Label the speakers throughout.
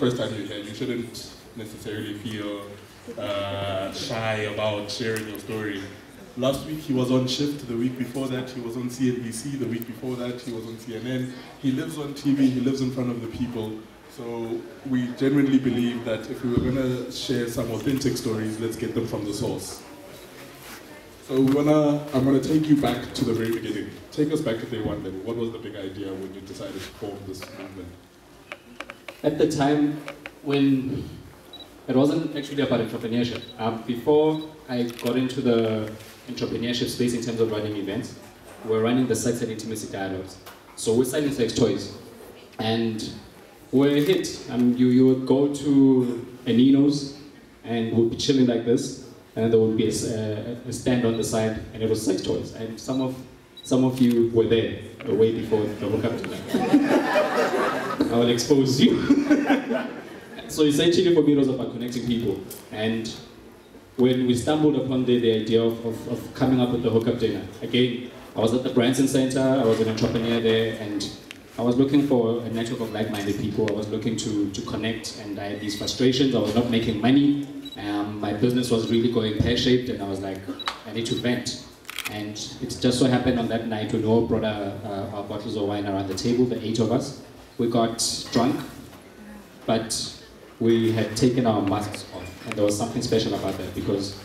Speaker 1: first time you're here, you shouldn't necessarily feel shy about sharing your story. Last week he was on shift, the week before that he was on CNBC, the week before that he was on CNN. He lives on TV, he lives in front of the people. So we genuinely believe that if we were going to share some authentic stories, let's get them from the source. So I'm gonna take you back to the very beginning. Take us back to day one then. What was the big idea when you decided to form this movement?
Speaker 2: At the time when it wasn't actually about entrepreneurship. Before I got into the entrepreneurship space in terms of running events, we're running the sex and intimacy dialogues. So we're selling sex toys. And we're a hit. You would go to a Nino's and we'd be chilling like this, and there would be a stand on the side, and it was sex toys. And some of you were there way before the Hookup Dinner. I will expose you. So essentially for me it was about connecting people. And when we stumbled upon the idea of coming up with the Hookup Dinner, again, I was at the Branson Center, I was an entrepreneur there, and I was looking for a network of like-minded people. I was looking to connect, and I had these frustrations. I was not making money. My business was really going pear-shaped, and I was like, I need to vent. And it just so happened on that night, we all brought our bottles of wine around the table, the 8 of us. We got drunk, but we had taken our masks off, and there was something special about that because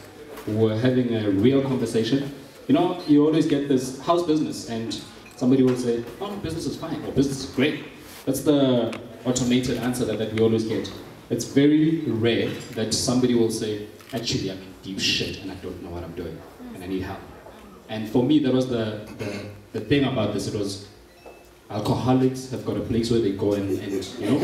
Speaker 2: we were having a real conversation. You know, you always get this, how's business? And somebody will say, oh, no, business is fine, or business is great. That's the automated answer that we always get. It's very rare that somebody will say, actually, I'm in deep shit and I don't know what I'm doing, and I need help. And for me, that was the thing about this. It was, alcoholics have got a place where they go and you know.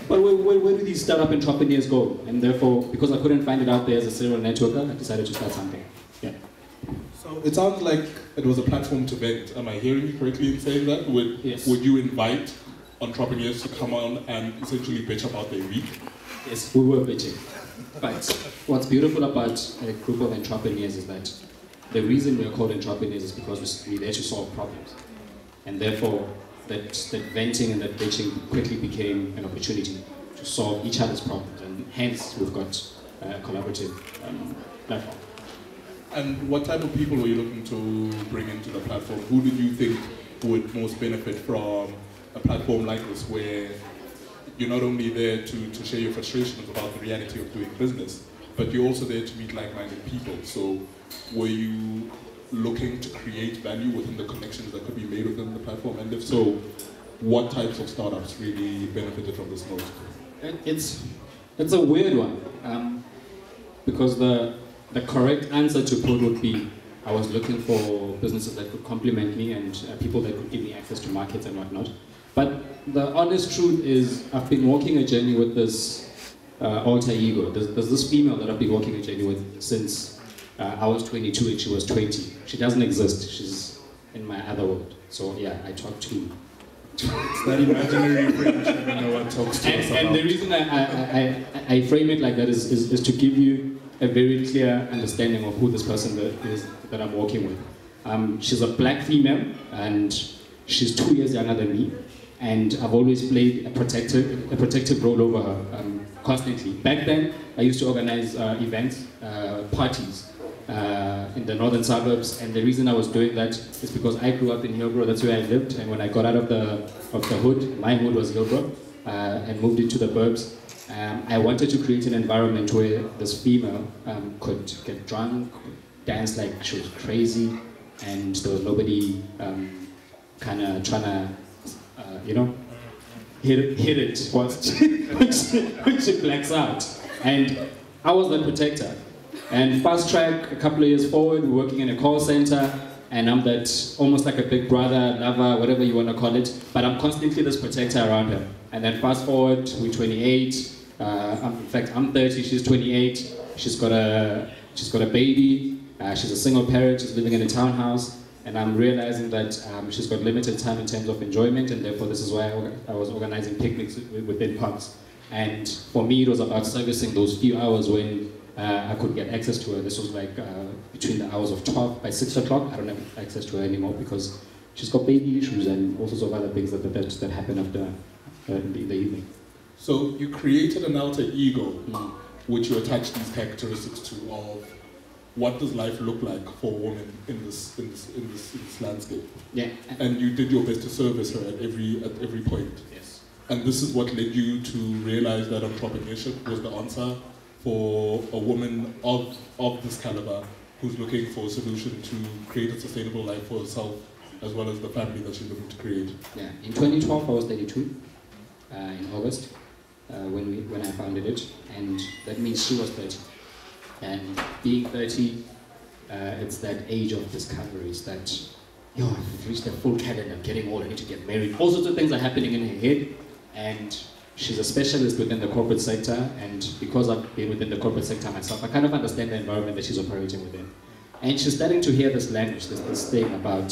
Speaker 2: But where do these startup entrepreneurs go? And therefore, because I couldn't find it out there as a serial networker, I decided to start something. Yeah.
Speaker 1: So it sounds like it was a platform to vent. Am I hearing you correctly in saying that?
Speaker 2: Yes.
Speaker 1: Would you invite entrepreneurs to come on and essentially bitch about their week?
Speaker 2: Yes, we were bitching. But what's beautiful about a group of entrepreneurs is that the reason we're called entrepreneurs is because we're there to solve problems. And therefore, that venting and that bitching quickly became an opportunity to solve each other's problems. And hence, we've got a collaborative platform.
Speaker 1: And what type of people were you looking to bring into the platform? Who did you think would most benefit from a platform like this, where you're not only there to share your frustrations about the reality of doing business, but you're also there to meet like-minded people? So were you looking to create value within the connections that could be made within the platform? And if so, what types of startups really benefited from this most?
Speaker 2: It's a weird one, because the correct answer to put would be, I was looking for businesses that could complement me and people that could give me access to markets and whatnot. But the honest truth is, I've been walking a journey with this alter ego. There's this female that I've been walking a journey with since I was 22 and she was 20. She doesn't exist. She's in my other world. So yeah, I talk to.
Speaker 1: It's that imaginary friend that no one talks to us about.
Speaker 2: And the reason I frame it like that is to give you a very clear understanding of who this person is that I'm working with. She's a black female, and she's 2 years younger than me, and I've always played a protective role over her constantly. Back then, I used to organize events, parties in the northern suburbs, and the reason I was doing that is because I grew up in Hillbrow. That's where I lived, and when I got out of the hood, my hood was Hillbrow, and moved into the burbs. I wanted to create an environment where this female could get drunk, dance like she was crazy, and there was nobody kind of trying to, you know, hit it when she blacks out. And I was the protector. And fast track, a couple of years forward, we're working in a call center, and I'm that almost like a big brother, lover, whatever you want to call it, but I'm constantly this protector around her. And then fast forward, we're 28, in fact I'm 30, she's 28, she's got a baby, she's a single parent, she's living in a townhouse, and I'm realizing that she's got limited time in terms of enjoyment, and therefore this is why I was organizing picnics within parks. And for me it was about servicing those few hours when I could get access to her. This was like between the hours of 12, by 6 o'clock, I don't have access to her anymore because she's got baby issues and all sorts of other things that happen after in the evening.
Speaker 1: So you created an alter ego, which you attached these characteristics to of what does life look like for a woman in this landscape.
Speaker 2: Yeah.
Speaker 1: And you did your best to service her at every point.
Speaker 2: Yes.
Speaker 1: And this is what led you to realize that entrepreneurship was the answer for a woman of this caliber who's looking for a solution to create a sustainable life for herself as well as the family that she's looking to create.
Speaker 2: Yeah. In 2012, I was 32 in August when I founded it, and that means she was 30. And being 30, it's that age of discoveries that, I've reached a full calendar, I'm getting old, I need to get married. All sorts of things are happening in her head, and she's a specialist within the corporate sector, and because I've been within the corporate sector myself, I kind of understand the environment that she's operating within. And she's starting to hear this language, this thing about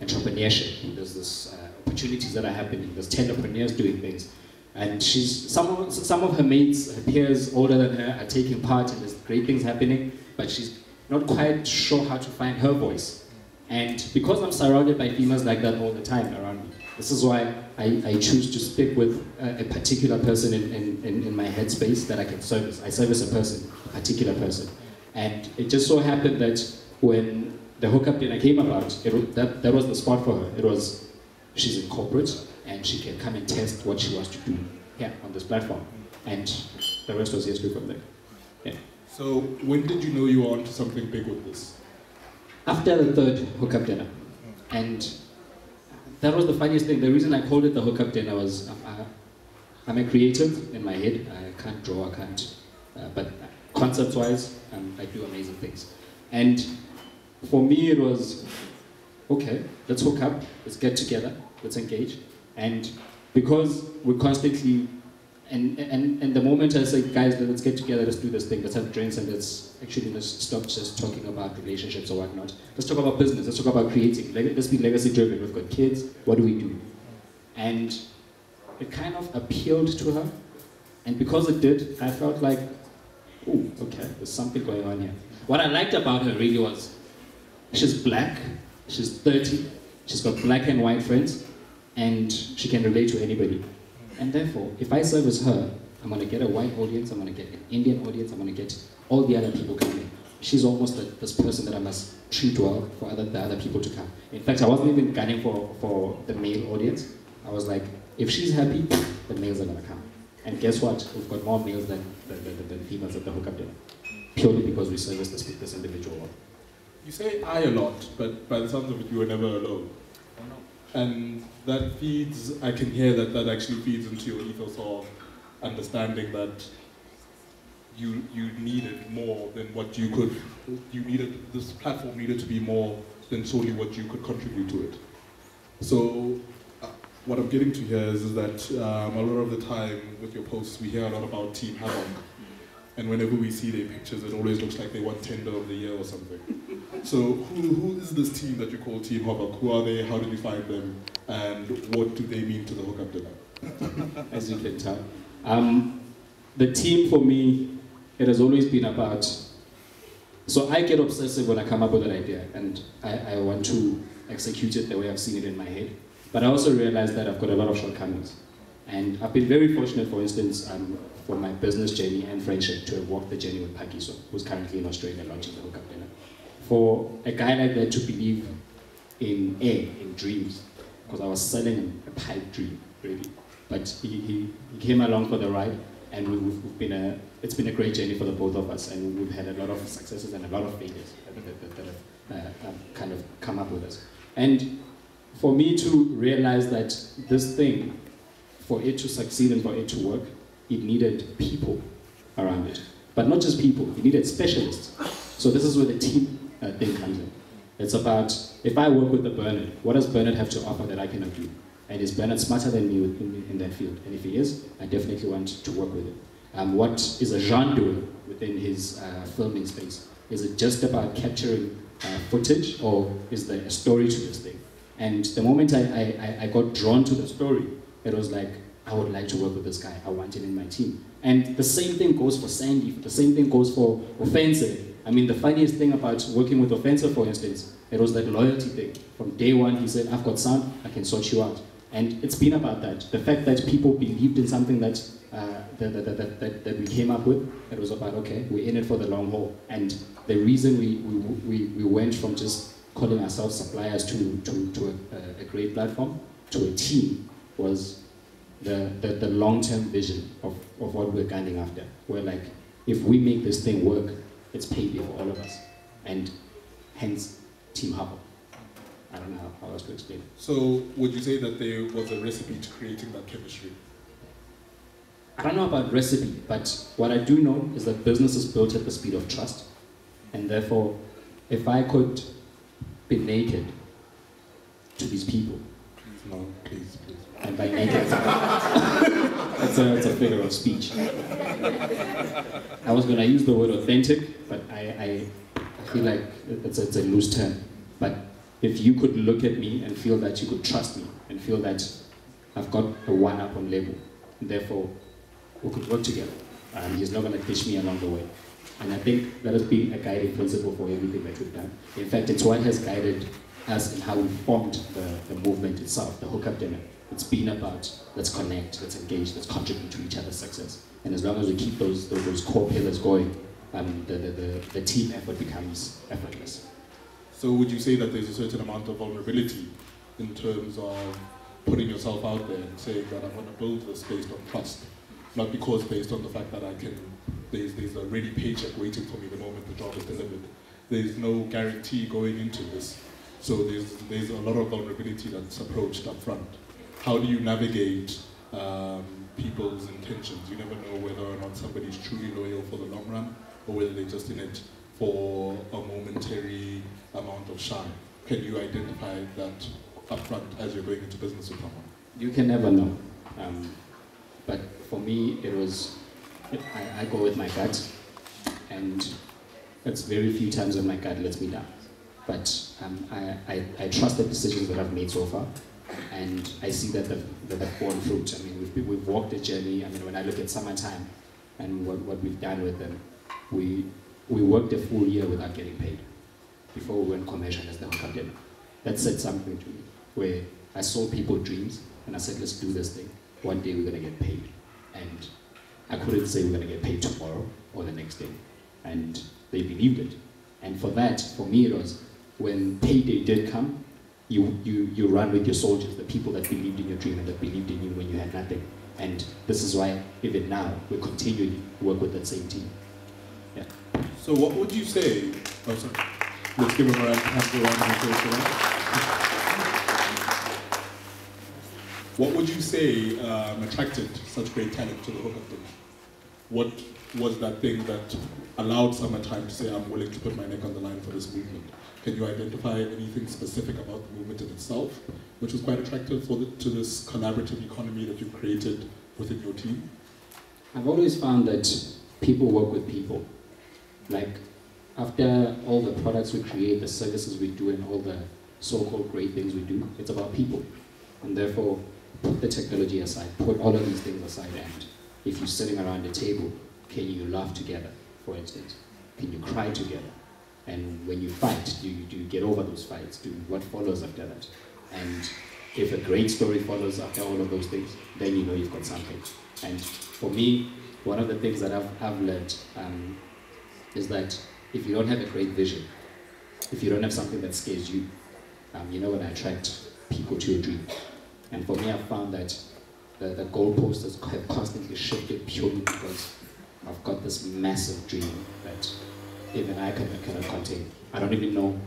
Speaker 2: entrepreneurship. There's this opportunities that are happening, there's entrepreneurs doing things. And some of her mates, her peers older than her, are taking part, and there's great things happening, but she's not quite sure how to find her voice. And because I'm surrounded by females like that all the time around me, this is why I choose to stick with a particular person in my headspace that I can service. I service a person, a particular person. And it just so happened that when the Hookup Dinner came about, that was the spot for her. It was, she's in corporate, and she can come and test what she wants to do here on this platform. And the rest was history from there. Yeah.
Speaker 1: So when did you know you were onto something big with this?
Speaker 2: After the third Hookup Dinner. And that was the funniest thing. The reason I called it the Hookup Dinner was I'm a creative in my head. I can't draw, I can't, but concept-wise, I do amazing things. And for me it was, okay, let's hook up, let's get together, let's engage. And because we're constantly, and the moment I say, guys, let's get together, let's do this thing, let's have drinks, and let's stop just talking about relationships or whatnot. Let's talk about business, let's talk about creating, let's be legacy driven, we've got kids, what do we do? And it kind of appealed to her, and because it did, I felt like, oh, okay, there's something going on here. What I liked about her really was, she's black, she's 30, she's got black and white friends, and she can relate to anybody. And therefore, if I service her, I'm going to get a white audience, I'm going to get an Indian audience, I'm going to get all the other people coming. She's almost this person that I must treat well for the other people to come. In fact, I wasn't even gunning for the male audience. I was like, if she's happy, the males are going to come. And guess what? We've got more males than females at the Hookup Dinner. Purely because we service this individual.
Speaker 1: You say I a lot, but by the sounds of it, you were never alone.
Speaker 2: Oh, no.
Speaker 1: And that feeds, I can hear that actually feeds into your ethos of understanding that you needed more than what you could, this platform needed to be more than solely what you could contribute to it. So what I'm getting to here is that a lot of the time with your posts, we hear a lot about Team Havoc. And whenever we see their pictures, it always looks like they won Tender of the Year or something. So who is this team that you call Team Havoc? Who are they? How did you find them? And what do they mean to the Hookup Dinner?
Speaker 2: As you can tell. The team for me, it has always been about, so I get obsessive when I come up with an idea, and I want to execute it the way I've seen it in my head. But I also realize that I've got a lot of shortcomings. And I've been very fortunate, for instance, for my business journey and friendship to have walked the journey with Pakiso, who's currently in Australia launching the Hookup Dinner. For a guy like that to believe in dreams, because I was selling him a pipe dream, really. But he came along for the ride, and it's been a great journey for the both of us, and we've had a lot of successes and a lot of failures that have kind of come up with us. And for me to realize that this thing, for it to succeed and for it to work, it needed people around it. But not just people, it needed specialists. So this is where the team thing comes in. It's about, if I work with the Bernard, what does Bernard have to offer that I cannot do? And is Bernard smarter than me in that field? And if he is, I definitely want to work with him. What is a Jean doing within his filming space? Is it just about capturing footage, or is there a story to this thing? And the moment I got drawn to the story, it was like, I would like to work with this guy, I want him in my team. And the same thing goes for Sandy, the same thing goes for Offensive. I mean, the funniest thing about working with Offensive, for instance, it was that loyalty thing. From day one, he said, I've got sound, I can sort you out. And it's been about that. The fact that people believed in something that we came up with, it was about, okay, we're in it for the long haul. And the reason we went from just calling ourselves suppliers to a great platform, to a team, was the long-term vision of what we're gunning after. We're like, if we make this thing work, it's payday for all of us. And hence, Team Hubble. I don't know how else to explain it.
Speaker 1: So, would you say that there was a recipe to creating that chemistry?
Speaker 2: I don't know about recipe, but what I do know is that business is built at the speed of trust. And therefore, if I could be naked to these people.
Speaker 1: Please, no, please.
Speaker 2: And by naked, it's a figure of speech. I was going to use the word authentic, but I feel like it's a loose term. But if you could look at me and feel that you could trust me, and feel that I've got a one-up on label, and therefore we could work together. He's not going to dish me along the way. And I think that has been a guiding principle for everything that we've done. In fact, it's what has guided us in how we formed the movement itself, the Hookup Dinner. It's been about, let's connect, let's engage, let's contribute to each other's success. And as long as we keep those core pillars going, the team effort becomes effortless.
Speaker 1: So would you say that there's a certain amount of vulnerability in terms of putting yourself out there and saying that I'm going to build this based on trust, not because based on the fact that there's a ready paycheck waiting for me the moment the job is delivered. There's no guarantee going into this. So there's a lot of vulnerability that's approached up front. How do you navigate people's intentions? You never know whether or not somebody's truly loyal for the long run, or whether they're just in it for a momentary amount of shine. Can you identify that up front as you're going into business with someone?
Speaker 2: You can never know. But for me, it was, I go with my gut, and it's very few times when my gut lets me down. But I trust the decisions that I've made so far, and I see that they've borne fruit. I mean, we've walked a journey. I mean, when I look at Summertime and what we've done with them, we worked a full year without getting paid before we went commercial as the Hookup Dinner. That said something to me, where I sold people dreams, and I said, let's do this thing. One day we're going to get paid. And I couldn't say we're going to get paid tomorrow or the next day. And they believed it. And for that, for me, it was when payday did come, you run with your soldiers, the people that believed in your dream and that believed in you when you had nothing. And this is why, even now, we continually work with that same team. Yeah.
Speaker 1: So what would you say, oh sorry, let's give him a round of applause. What would you say attracted such great talent to the Hookup Dinner? What was that thing that allowed Summertime to say, I'm willing to put my neck on the line for this movement? Can you identify anything specific about the movement in itself, which was quite attractive to this collaborative economy that you've created within your team?
Speaker 2: I've always found that people work with people. Like, after all the products we create, the services we do, and all the so-called great things we do, it's about people. And therefore, put the technology aside, put all of these things aside, and if you're sitting around a table, can you laugh together, for instance? Can you cry together? And when you fight, do you get over those fights? What follows after that? And if a great story follows after all of those things, then you know you've got something. And for me, one of the things that I've learned is that if you don't have a great vision, if you don't have something that scares you, you're not going to attract people to your dream. And for me, I've found that the goalposts have constantly shifted purely because I've got this massive dream that even I cannot contain. I don't even know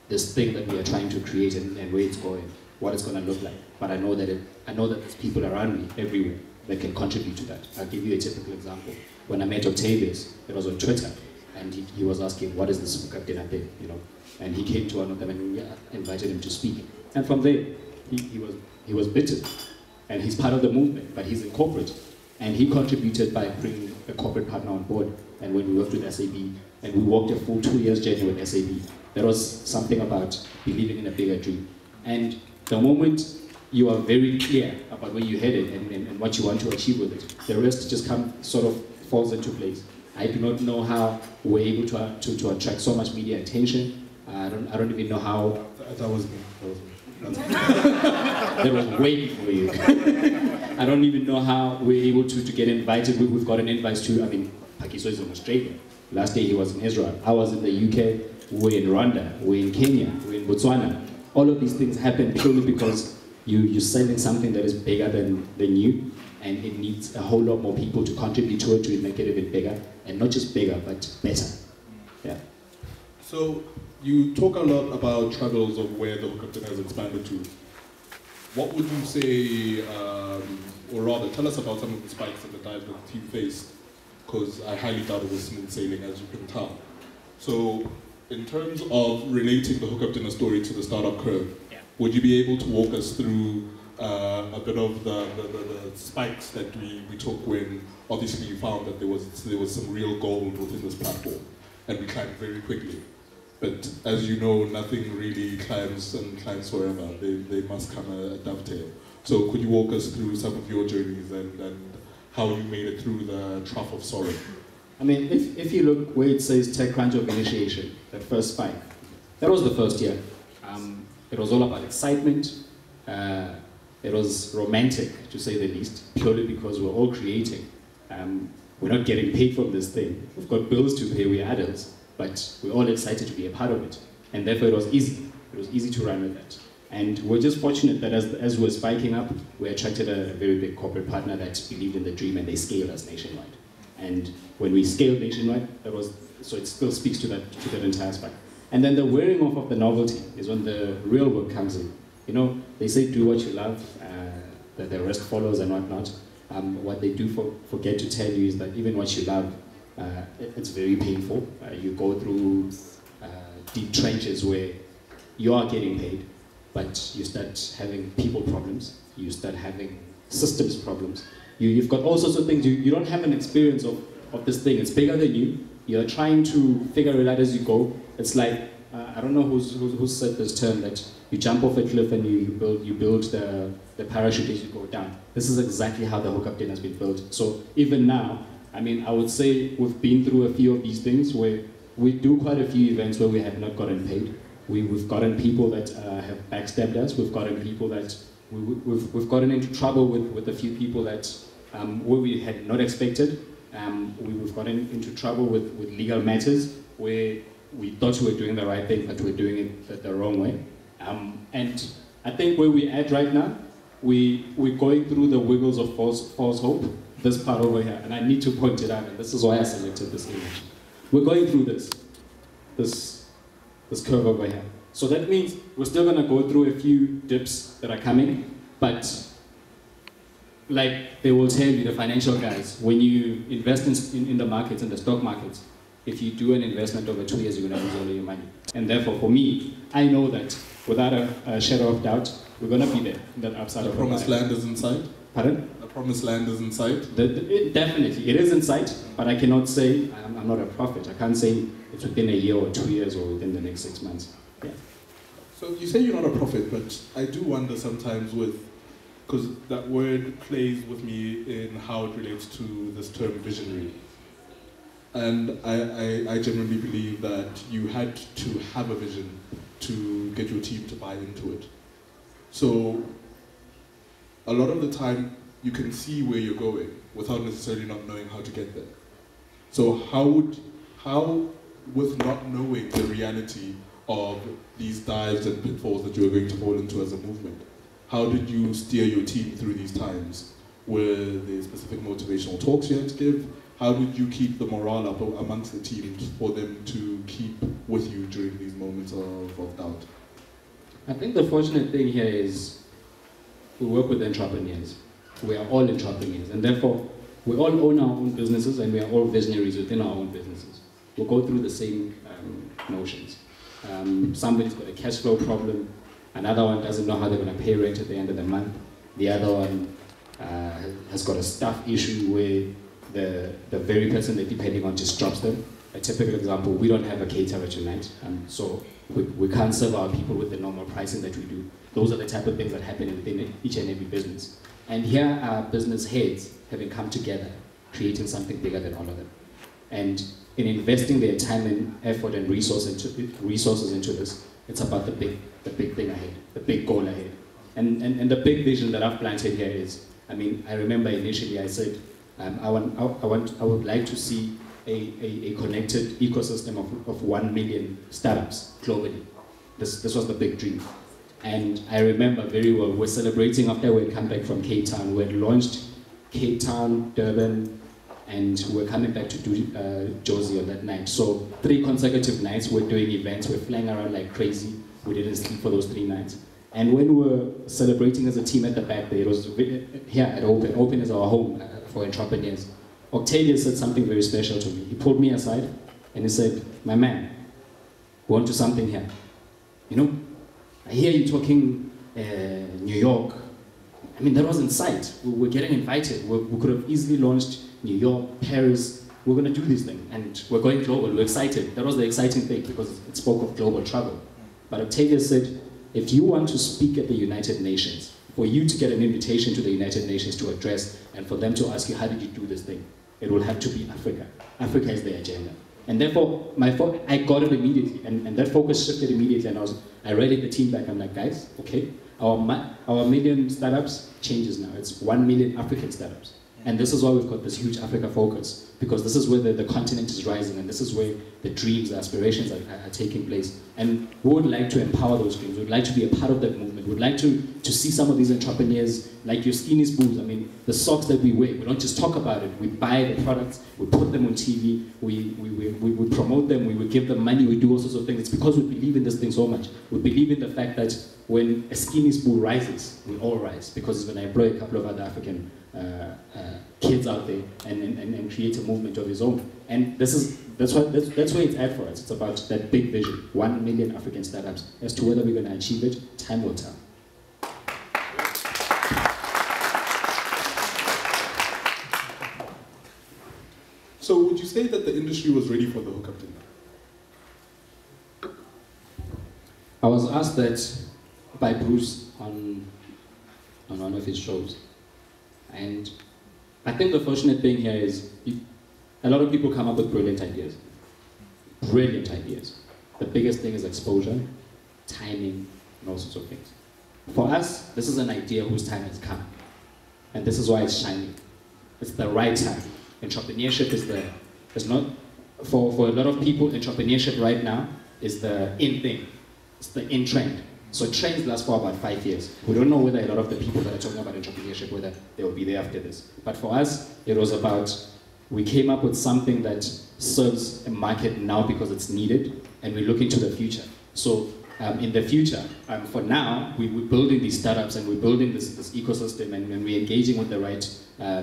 Speaker 2: this thing that we are trying to create and where it's going, what it's going to look like. But I know that there's people around me everywhere that can contribute to that. I'll give you a typical example. When I met Octavius, it was on Twitter, and he was asking, what is this Hookup Dinner thing, you know? And he came to one of them and we invited him to speak. And from there, he was bitten. And he's part of the movement, but he's in corporate. And he contributed by bringing a corporate partner on board. And when we worked with SAB, and we walked a full 2 years journey with SAB, there was something about believing in a bigger dream. And the moment you are very clear about where you're headed and what you want to achieve with it, the rest just sort of falls into place. I do not know how we're able to attract so much media attention. I don't even know how.
Speaker 1: That was me.
Speaker 2: That was way before you. I don't even know how we're able to get invited. We've got an invite to, I mean, Pakiso is in Australia. Last day he was in Israel. I was in the UK. We're in Rwanda. We're in Kenya. We're in Botswana. All of these things happen purely because you're selling something that is bigger than you, and it needs a whole lot more people to contribute to it to make it even bigger, and not just bigger, but better. Yeah.
Speaker 1: So you talk a lot about travels of where the Hookup Dinner has expanded to. What would you say, or rather, tell us about some of the spikes and the dives that the team faced, because I highly doubt it was smooth sailing, as you can tell. So, in terms of relating the Hookup Dinner story to the startup curve, would you be able to walk us through a bit of the spikes that we took when obviously you found that there was some real gold within this platform, and we climbed very quickly. But as you know, nothing really climbs forever. They must come a dovetail. So could you walk us through some of your journeys and how you made it through the trough of sorrow?
Speaker 2: I mean, if you look where it says TechCrunch of initiation, that first spike, that was the first year. It was all about excitement. It was romantic, to say the least, purely because we're all creating. We're not getting paid from this thing. We've got bills to pay, we're adults, but we're all excited to be a part of it. And therefore it was easy. It was easy to run with that. And we're just fortunate that as we're spiking up, we attracted a very big corporate partner that believed in the dream, and they scaled us nationwide. And when we scaled nationwide, so it still speaks to that entire spike. And then the wearing off of the novelty is when the real work comes in. You know, they say do what you love, that the rest follows and whatnot. What they do forget to tell you is that even what you love, it's very painful. You go through deep trenches where you are getting paid, but you start having people problems, you start having systems problems. You've got all sorts of things. You don't have an experience of this thing. It's bigger than you. You're trying to figure it out as you go. It's like, I don't know who said this term, that you jump off a cliff and you build the parachute as you go down. This is exactly how the Hookup Dinner has been built. So even now, I mean, I would say we've been through a few of these things where we do quite a few events where we have not gotten paid. We've gotten people that have backstabbed us. We've gotten people that we've gotten into trouble with a few people that where we had not expected. We've gotten into trouble with legal matters where we thought we were doing the right thing, but we're doing it the wrong way. And I think where we're at right now, we're going through the wiggles of false hope, this part over here, and I need to point it out, and this is why I selected this image. We're going through this curve over here. So that means we're still gonna go through a few dips that are coming, but like they will tell you, the financial guys, when you invest in the markets, in the stock markets, if you do an investment over 2 years, you're going to lose all of your money. And therefore, for me, I know that without a shadow of doubt, we're going to be there, in that upside of
Speaker 1: the promised land is in sight?
Speaker 2: Pardon?
Speaker 1: The promised land is in sight?
Speaker 2: Definitely, it is in sight, but I cannot say, I'm not a prophet, I can't say it's within a year or 2 years or within the next 6 months. Yeah.
Speaker 1: So you say you're not a prophet, but I do wonder sometimes because that word plays with me in how it relates to this term visionary. And I genuinely believe that you had to have a vision to get your team to buy into it. So a lot of the time you can see where you're going without necessarily not knowing how to get there. So how with not knowing the reality of these dives and pitfalls that you are going to fall into as a movement, how did you steer your team through these times? Were there specific motivational talks you had to give? How did you keep the morale up amongst the team for them to keep with you during these moments of doubt?
Speaker 2: I think the fortunate thing here is we work with entrepreneurs. We are all entrepreneurs, and therefore we all own our own businesses, and we are all visionaries within our own businesses. We'll go through the same motions. Somebody's got a cash flow problem, another one doesn't know how they're going to pay rent at the end of the month, the other one has got a staff issue where the very person they're depending on just drops them. A typical example, we don't have a caterer tonight, so we can't serve our people with the normal pricing that we do. Those are the type of things that happen within each and every business. And here are business heads having come together, creating something bigger than all of them. And in investing their time and effort and resources into this, It's about the big thing ahead, the big goal ahead. And the big vision that I've planted here is, I mean, I remember initially I said, I would like to see a connected ecosystem of 1 million startups globally. This was the big dream. And I remember very well, we're celebrating after we had come back from Cape Town. We had launched Cape Town, Durban, and we're coming back to do Jozi on that night. So 3 consecutive nights we're doing events, we're flying around like crazy. We didn't sleep for those 3 nights. And when we were celebrating as a team at the back there, it was here at Open. Open is our home for entrepreneurs. Octavius said something very special to me. He pulled me aside and he said, my man, we want to do something here. You know, I hear you talking New York. I mean, that was in sight. We're getting invited. We could have easily launched New York, Paris. We're going to do this thing. And we're going global. We're excited. That was the exciting thing because it spoke of global travel. But Octavius said, if you want to speak at the United Nations, for you to get an invitation to the United Nations to address and for them to ask you, how did you do this thing? It will have to be Africa. Africa is the agenda. And therefore, I got it immediately. And that focus shifted immediately. And I rallied the team back. I'm like, guys, okay, our million startups changes now. It's 1 million African startups. And this is why we've got this huge Africa focus, because this is where the continent is rising, and this is where the dreams, the aspirations are taking place. And we would like to empower those dreams. We would like to be a part of that movement. We would like to see some of these entrepreneurs, like your skinny spoons. I mean, the socks that we wear, we don't just talk about it. We buy the products, we put them on TV, we promote them, we give them money, we do all sorts of things. It's because we believe in this thing so much. We believe in the fact that when a skinny spoon rises, we all rise, because it's going to employ a couple of other African kids out there and create a movement of his own. And that's where it's at for us. It's about that big vision, 1 million African startups. As to whether we're going to achieve it, time will tell.
Speaker 1: So would you say that the industry was ready for the Hookup Dinner?
Speaker 2: I was asked that by Bruce on one of his shows. And I think the fortunate thing here is a lot of people come up with brilliant ideas. Brilliant ideas. The biggest thing is exposure, timing, and all sorts of things. For us, this is an idea whose time has come. And this is why it's shining. It's the right time. Entrepreneurship is not, for a lot of people, entrepreneurship right now is the in thing. It's the in trend. So trends last for about 5 years. We don't know whether a lot of the people that are talking about entrepreneurship, whether they will be there after this. But for us, it was about, we came up with something that serves a market now because it's needed, and we look into the future. So in the future, for now, we're building these startups and we're building this ecosystem, and we're engaging with the right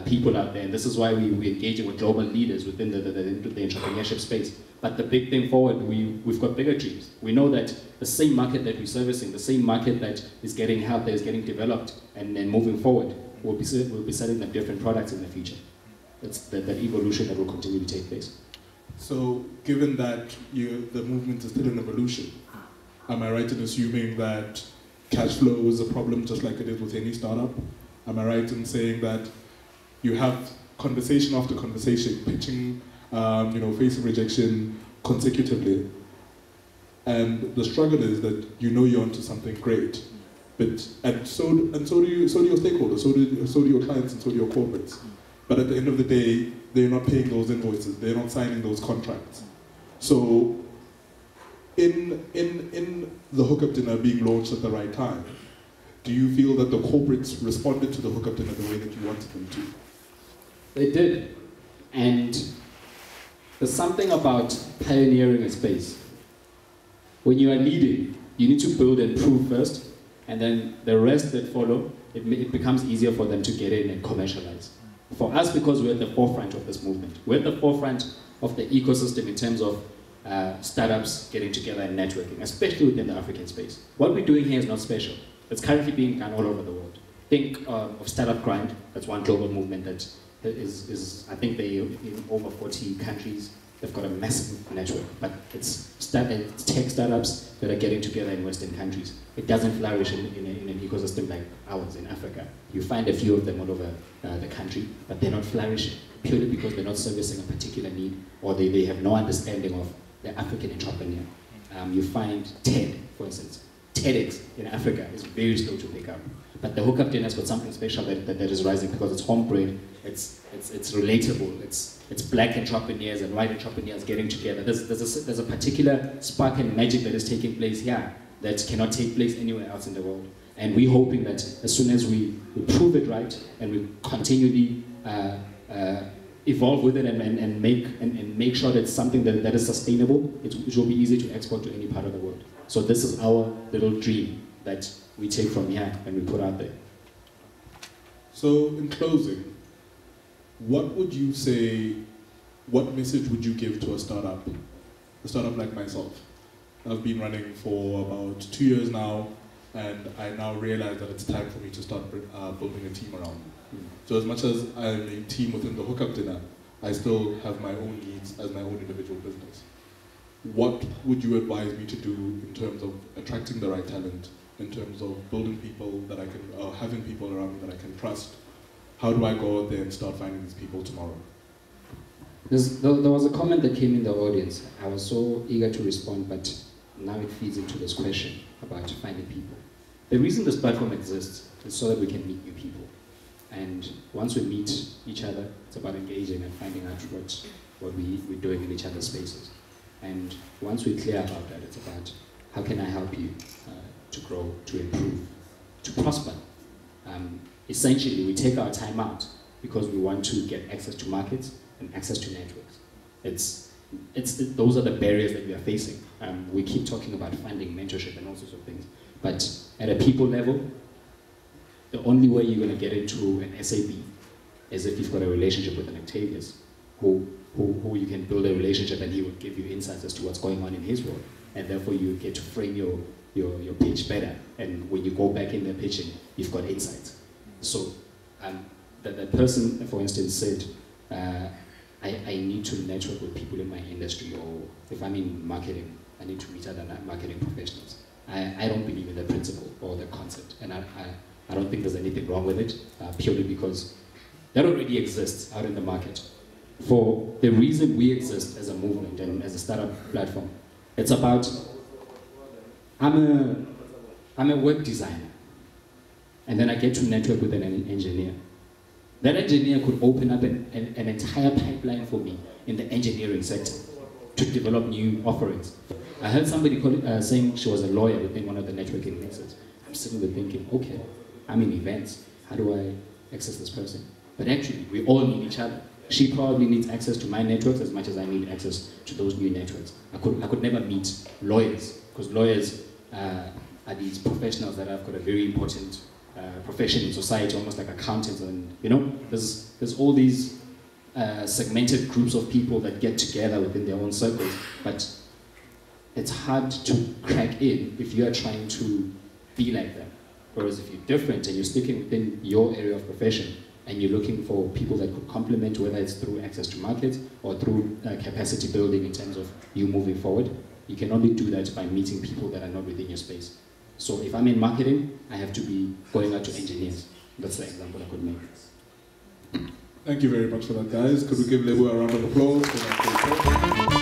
Speaker 2: people out there. And this is why we're engaging with global leaders within the entrepreneurship space. But the big thing forward, we've got bigger dreams. We know that the same market that we're servicing, the same market that is getting help, that is getting developed, and then moving forward, we'll be selling them different products in the future. That's that evolution that will continue to take place.
Speaker 1: So given that the movement is still in evolution, am I right in assuming that cash flow is a problem just like it is with any startup? Am I right in saying that you have conversation after conversation, pitching, facing rejection consecutively, and the struggle is that you're onto something great, and so do your stakeholders, so do your clients, and so do your corporates. But at the end of the day, they're not paying those invoices, they're not signing those contracts. So in the Hookup Dinner being launched at the right time, do you feel that the corporates responded to the Hookup Dinner the way that you wanted them to?
Speaker 2: They did. And there's something about pioneering a space. When you are leading, you need to build and prove first, and then the rest that follow, it becomes easier for them to get in and commercialize. For us, because we're at the forefront of this movement, we're at the forefront of the ecosystem in terms of startups getting together and networking, especially within the African space. What we're doing here is not special. It's currently being done all over the world. Think of Startup Grind. That's one global movement that is I think they're in over 40 countries. They've got a massive network, but it's tech startups that are getting together in Western countries. It doesn't flourish in an ecosystem like ours in Africa. You find a few of them all over the country, but they're not flourishing purely because they're not servicing a particular need, or they have no understanding of the African entrepreneur. You find TED, for instance. TEDx in Africa is very slow to pick up. But the Hookup Dinner has got something special that is rising because it's homebred, it's relatable, it's black entrepreneurs and white entrepreneurs getting together. There's a particular spark and magic that is taking place here that cannot take place anywhere else in the world. And we're hoping that as soon as we prove it right and we continually evolve with it and make sure that it's something that is sustainable, it will be easy to export to any part of the world. So this is our little dream that we take from here and we put out there.
Speaker 1: So in closing, what would you say, what message would you give to a startup like myself? I've been running for about 2 years now, and I now realize that it's time for me to start building a team around me. So as much as I'm a team within the Hookup Dinner, I still have my own needs as my own individual business. What would you advise me to do in terms of attracting the right talent, in terms of building people that I can, having people around me that I can trust? How do I go out there and start finding these people tomorrow?
Speaker 2: There was a comment that came in the audience. I was so eager to respond, but now it feeds into this question about finding people. The reason this platform exists is so that we can meet new people. And once we meet each other, it's about engaging and finding out what we're doing in each other's spaces. And once we're clear about that, it's about how can I help you to grow, to improve, to prosper. Essentially, we take our time out because we want to get access to markets and access to networks. Those are the barriers that we are facing. We keep talking about funding, mentorship, and all sorts of things. But at a people level, the only way you're going to get into an SAB is if you've got a relationship with an Octavius, who you can build a relationship and he will give you insights as to what's going on in his world. And therefore you get to frame your pitch better. And when you go back in there pitching, you've got insights. So the person, for instance, said, I need to network with people in my industry, or if I'm in marketing, I need to meet other marketing professionals. I don't believe in the principle or the concept, and I don't think there's anything wrong with it, purely because that already exists out in the market. For the reason we exist as a movement and as a startup platform, it's about, I'm a web designer, and then I get to network with an engineer. That engineer could open up an entire pipeline for me in the engineering sector to develop new offerings. I heard somebody saying she was a lawyer within one of the networking mixes. I'm sitting there thinking, okay, I'm in events. How do I access this person? But actually, we all need each other. She probably needs access to my networks as much as I need access to those new networks. I could never meet lawyers, because lawyers are these professionals that have got a very important profession in society, almost like accountants, and there's all these segmented groups of people that get together within their own circles, but it's hard to crack in if you are trying to be like them. Whereas if you're different and you're sticking within your area of profession and you're looking for people that could complement, whether it's through access to markets or through capacity building in terms of you moving forward, you can only do that by meeting people that are not within your space. So if I'm in marketing, I have to be going out to engineers. That's the example I could make.
Speaker 1: Thank you very much for that, guys. Could we give Lebo a round of applause for that?